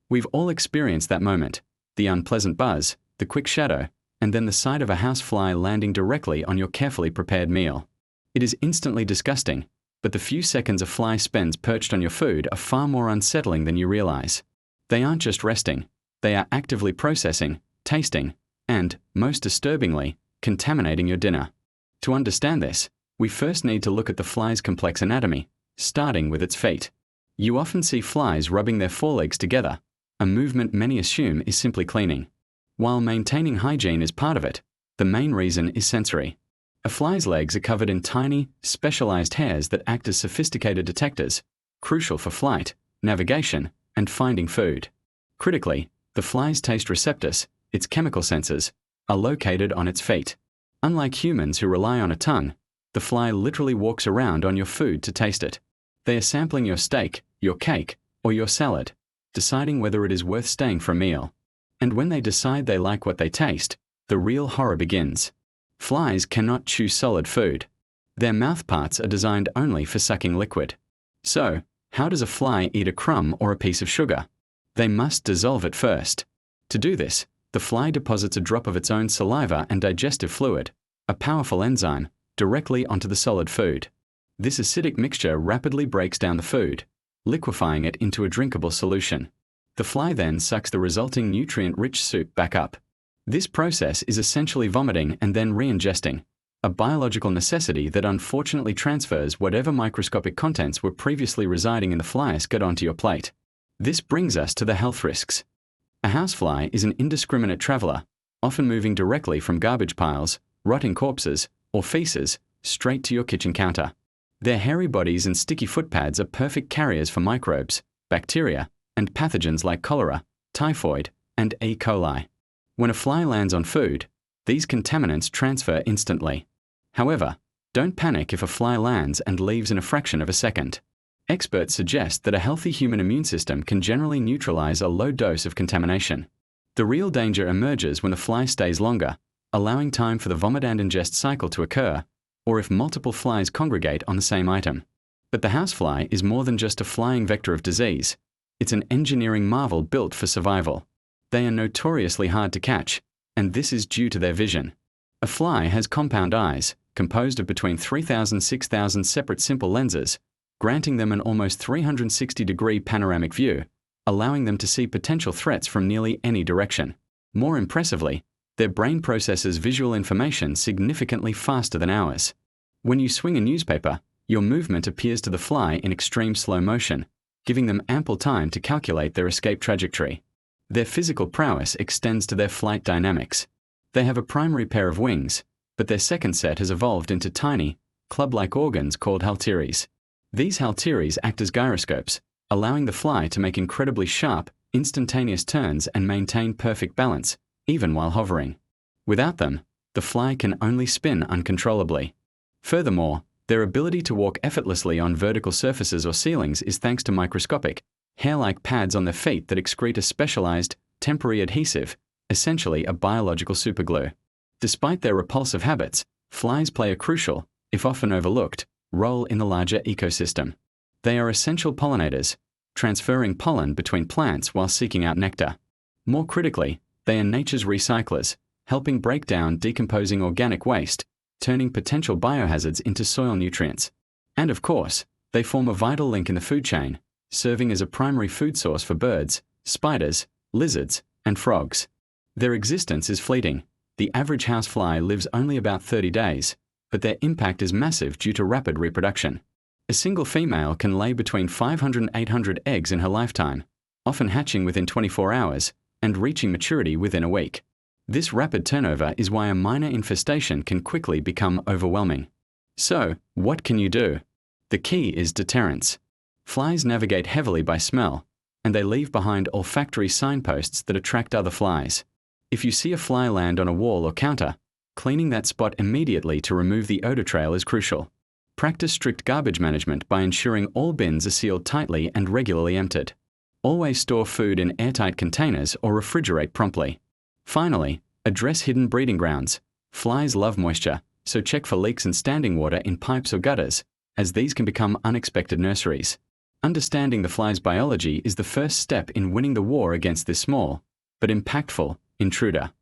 We've all experienced that moment, the unpleasant buzz, the quick shadow, and then the sight of a housefly landing directly on your carefully prepared meal. It is instantly disgusting, but the few seconds a fly spends perched on your food are far more unsettling than you realize. They aren't just resting, they are actively processing, tasting, and, most disturbingly, contaminating your dinner. To understand this, we first need to look at the fly's complex anatomy, starting with its feet. You often see flies rubbing their forelegs together, a movement many assume is simply cleaning. While maintaining hygiene is part of it, the main reason is sensory. A fly's legs are covered in tiny, specialized hairs that act as sophisticated detectors, crucial for flight, navigation, and finding food. Critically, the fly's taste receptors, its chemical sensors, are located on its feet. Unlike humans who rely on a tongue, the fly literally walks around on your food to taste it. They are sampling your steak, your cake, or your salad, deciding whether it is worth staying for a meal. And when they decide they like what they taste, the real horror begins. Flies cannot chew solid food. Their mouthparts are designed only for sucking liquid. So, how does a fly eat a crumb or a piece of sugar? They must dissolve it first. To do this, the fly deposits a drop of its own saliva and digestive fluid, a powerful enzyme, directly onto the solid food. This acidic mixture rapidly breaks down the food, liquefying it into a drinkable solution. The fly then sucks the resulting nutrient-rich soup back up. This process is essentially vomiting and then re-ingesting, a biological necessity that unfortunately transfers whatever microscopic contents were previously residing in the fly's gut onto your plate. This brings us to the health risks. A housefly is an indiscriminate traveler, often moving directly from garbage piles, rotting corpses, or feces, straight to your kitchen counter. Their hairy bodies and sticky footpads are perfect carriers for microbes, bacteria, and pathogens like cholera, typhoid, and E. coli. When a fly lands on food, these contaminants transfer instantly. However, don't panic if a fly lands and leaves in a fraction of a second. Experts suggest that a healthy human immune system can generally neutralize a low dose of contamination. The real danger emerges when the fly stays longer, allowing time for the vomit and ingest cycle to occur, or if multiple flies congregate on the same item. But the housefly is more than just a flying vector of disease. It's an engineering marvel built for survival. They are notoriously hard to catch, and this is due to their vision. A fly has compound eyes, composed of between 3,000 and 6,000 separate simple lenses, granting them an almost 360-degree panoramic view, allowing them to see potential threats from nearly any direction. More impressively, their brain processes visual information significantly faster than ours. When you swing a newspaper, your movement appears to the fly in extreme slow motion, giving them ample time to calculate their escape trajectory. Their physical prowess extends to their flight dynamics. They have a primary pair of wings, but their second set has evolved into tiny, club-like organs called halteres. These halteres act as gyroscopes, allowing the fly to make incredibly sharp, instantaneous turns and maintain perfect balance, even while hovering. Without them, the fly can only spin uncontrollably. Furthermore, their ability to walk effortlessly on vertical surfaces or ceilings is thanks to microscopic, hair-like pads on their feet that excrete a specialized, temporary adhesive, essentially a biological superglue. Despite their repulsive habits, flies play a crucial, if often overlooked, role in the larger ecosystem. They are essential pollinators, transferring pollen between plants while seeking out nectar. More critically, they are nature's recyclers, helping break down decomposing organic waste, turning potential biohazards into soil nutrients. And of course, they form a vital link in the food chain, serving as a primary food source for birds, spiders, lizards, and frogs. Their existence is fleeting. The average housefly lives only about 30 days, but their impact is massive due to rapid reproduction. A single female can lay between 500 and 800 eggs in her lifetime, often hatching within 24 hours and reaching maturity within a week. This rapid turnover is why a minor infestation can quickly become overwhelming. So, what can you do? The key is deterrence. Flies navigate heavily by smell, and they leave behind olfactory signposts that attract other flies. If you see a fly land on a wall or counter, cleaning that spot immediately to remove the odor trail is crucial. Practice strict garbage management by ensuring all bins are sealed tightly and regularly emptied. Always store food in airtight containers or refrigerate promptly. Finally, address hidden breeding grounds. Flies love moisture, so check for leaks and standing water in pipes or gutters, as these can become unexpected nurseries. Understanding the fly's biology is the first step in winning the war against this small, but impactful, intruder.